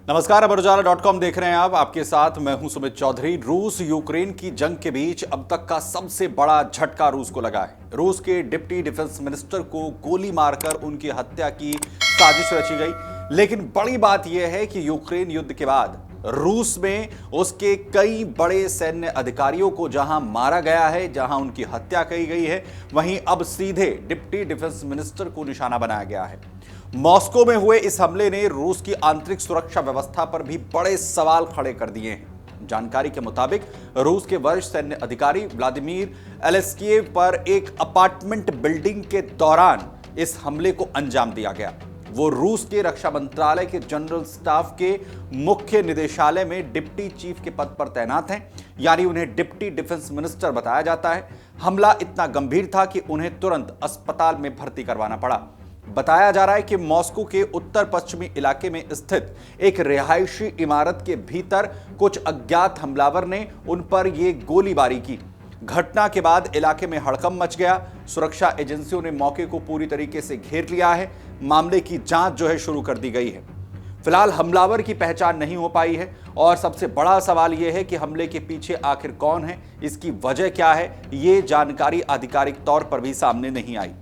नमस्कार, अमर उजाला.com देख रहे हैं आप। आपके साथ मैं हूं सुमित चौधरी। रूस यूक्रेन की जंग के बीच अब तक का सबसे बड़ा झटका रूस को लगा है। रूस के डिप्टी डिफेंस मिनिस्टर को गोली मारकर उनकी हत्या की साजिश रची गई। लेकिन बड़ी बात यह है कि यूक्रेन युद्ध के बाद रूस में उसके कई बड़े सैन्य अधिकारियों को जहां मारा गया है, जहां उनकी हत्या की गई है, वहीं अब सीधे डिप्टी डिफेंस मिनिस्टर को निशाना बनाया गया है। मॉस्को में हुए इस हमले ने रूस की आंतरिक सुरक्षा व्यवस्था पर भी बड़े सवाल खड़े कर दिए हैं। जानकारी के मुताबिक रूस के वरिष्ठ सैन्य अधिकारी व्लादिमीर एलेस्कीव पर एक अपार्टमेंट बिल्डिंग के दौरान इस हमले को अंजाम दिया गया। वो रूस के रक्षा मंत्रालय के जनरल स्टाफ के मुख्य निदेशालय में डिप्टी चीफ के पद पर तैनात हैं, यानी उन्हें डिप्टी डिफेंस मिनिस्टर बताया जाता है। हमला इतना गंभीर था कि उन्हें तुरंत अस्पताल में भर्ती करवाना पड़ा। बताया जा रहा है कि मॉस्को के उत्तर पश्चिमी इलाके में स्थित एक रिहायशी इमारत के भीतर कुछ अज्ञात हमलावर ने उन पर यह गोलीबारी की। घटना के बाद इलाके में हड़कंप मच गया। सुरक्षा एजेंसियों ने मौके को पूरी तरीके से घेर लिया है। मामले की जांच शुरू कर दी गई है। फिलहाल हमलावर की पहचान नहीं हो पाई है और सबसे बड़ा सवाल यह है कि हमले के पीछे आखिर कौन है, इसकी वजह क्या है, ये जानकारी आधिकारिक तौर पर भी सामने नहीं आई।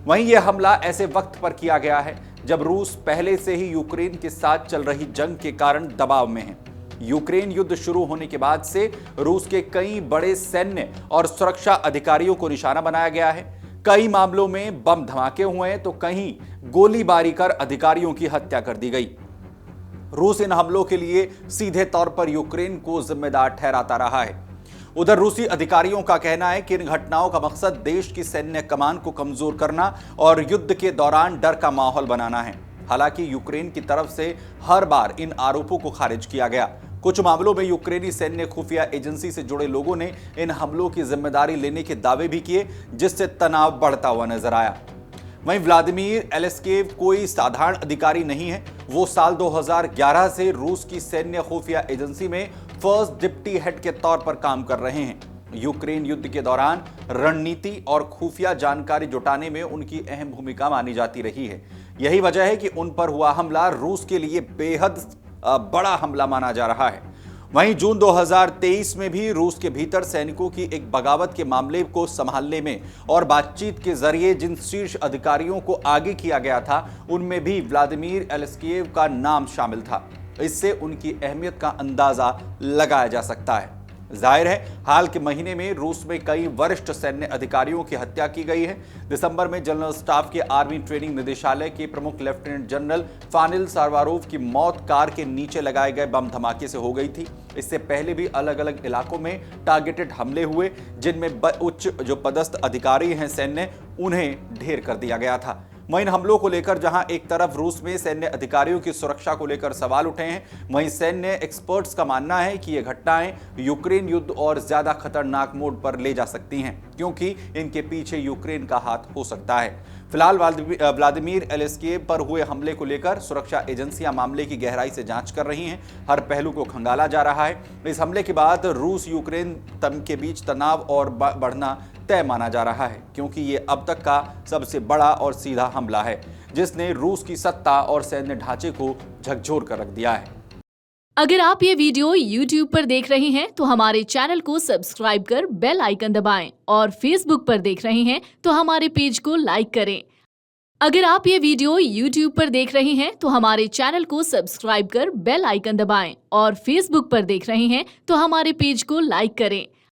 वहीं यह हमला ऐसे वक्त पर किया गया है जब रूस पहले से ही यूक्रेन के साथ चल रही जंग के कारण दबाव में है। यूक्रेन युद्ध शुरू होने के बाद से रूस के कई बड़े सैन्य और सुरक्षा अधिकारियों को निशाना बनाया गया है। कई मामलों में बम धमाके हुए हैं तो कहीं गोलीबारी कर अधिकारियों की हत्या कर दी गई। रूस इन हमलों के लिए सीधे तौर पर यूक्रेन को जिम्मेदार ठहराता रहा है। उधर रूसी अधिकारियों का कहना है कि इन घटनाओं का मकसद देश की सैन्य कमान को कमजोर करना और युद्ध के दौरान डर का माहौल बनाना है। हालांकि यूक्रेन की तरफ से हर बार इन आरोपों को खारिज किया गया। कुछ मामलों में यूक्रेनी सैन्य खुफिया एजेंसी से जुड़े लोगों ने इन हमलों की जिम्मेदारी लेने के दावे भी किए, जिससे तनाव बढ़ता हुआ नजर आया। वहीं व्लादिमीर एलेस्कीव कोई साधारण अधिकारी नहीं है। वो साल 2011 से रूस की सैन्य खुफिया एजेंसी में फर्स्ट डिप्टी हेड के तौर पर काम कर रहे हैं। यूक्रेन युद्ध के दौरान रणनीति और खुफिया जानकारी जुटाने में उनकी अहम भूमिका मानी जाती रही है। यही वजह है कि उन पर हुआ हमला रूस के लिए बेहद बड़ा हमला माना जा रहा है। वहीं जून 2023 में भी रूस के भीतर सैनिकों की एक बगावत के मामले को संभालने में और बातचीत के जरिए जिन शीर्ष अधिकारियों को आगे किया गया था, उनमें भी व्लादिमीर एलेस्कीव का नाम शामिल था। इससे उनकी अहमियत का अंदाजा लगाया जा सकता है। जाहिर है, हाल के महीने में रूस में कई वरिष्ठ सैन्य अधिकारियों की हत्या की गई है। दिसंबर में जनरल स्टाफ के आर्मी ट्रेनिंग निदेशालय के प्रमुख लेफ्टिनेंट जनरल फानिल सारवारोव की मौत कार के नीचे लगाए गए बम धमाके से हो गई थी। इससे पहले भी अलग अलग इलाकों में टारगेटेड हमले हुए, जिनमें उच्च पदस्थ अधिकारी हैं सैन्य, उन्हें ढेर कर दिया गया था। वहीं इन हमलों को लेकर जहां एक तरफ रूस में सैन्य अधिकारियों की सुरक्षा को लेकर सवाल उठे हैं, वहीं सैन्य एक्सपर्ट्स का मानना है कि ये घटनाएं यूक्रेन युद्ध और ज्यादा खतरनाक मोड पर ले जा सकती हैं, क्योंकि इनके पीछे यूक्रेन का हाथ हो सकता है। फिलहाल व्लादिमीर एलेस्कीव पर हुए हमले को लेकर सुरक्षा एजेंसियां मामले की गहराई से जांच कर रही हैं। हर पहलू को खंगाला जा रहा है। इस हमले के बाद रूस यूक्रेन के बीच तनाव और बढ़ना तय माना जा रहा है, क्योंकि ये अब तक का सबसे बड़ा और सीधा हमला है जिसने रूस की सत्ता और सैन्य ढांचे को झकझोर कर रख दिया है। अगर आप ये वीडियो YouTube पर देख रहे हैं तो हमारे चैनल को सब्सक्राइब कर बेल आइकन दबाएं और Facebook पर देख रहे हैं तो हमारे पेज को लाइक करें। अगर आप ये वीडियो YouTube पर देख रहे हैं तो हमारे चैनल को सब्सक्राइब कर बेल आइकन दबाएं और Facebook पर देख रहे हैं तो हमारे पेज को लाइक करें।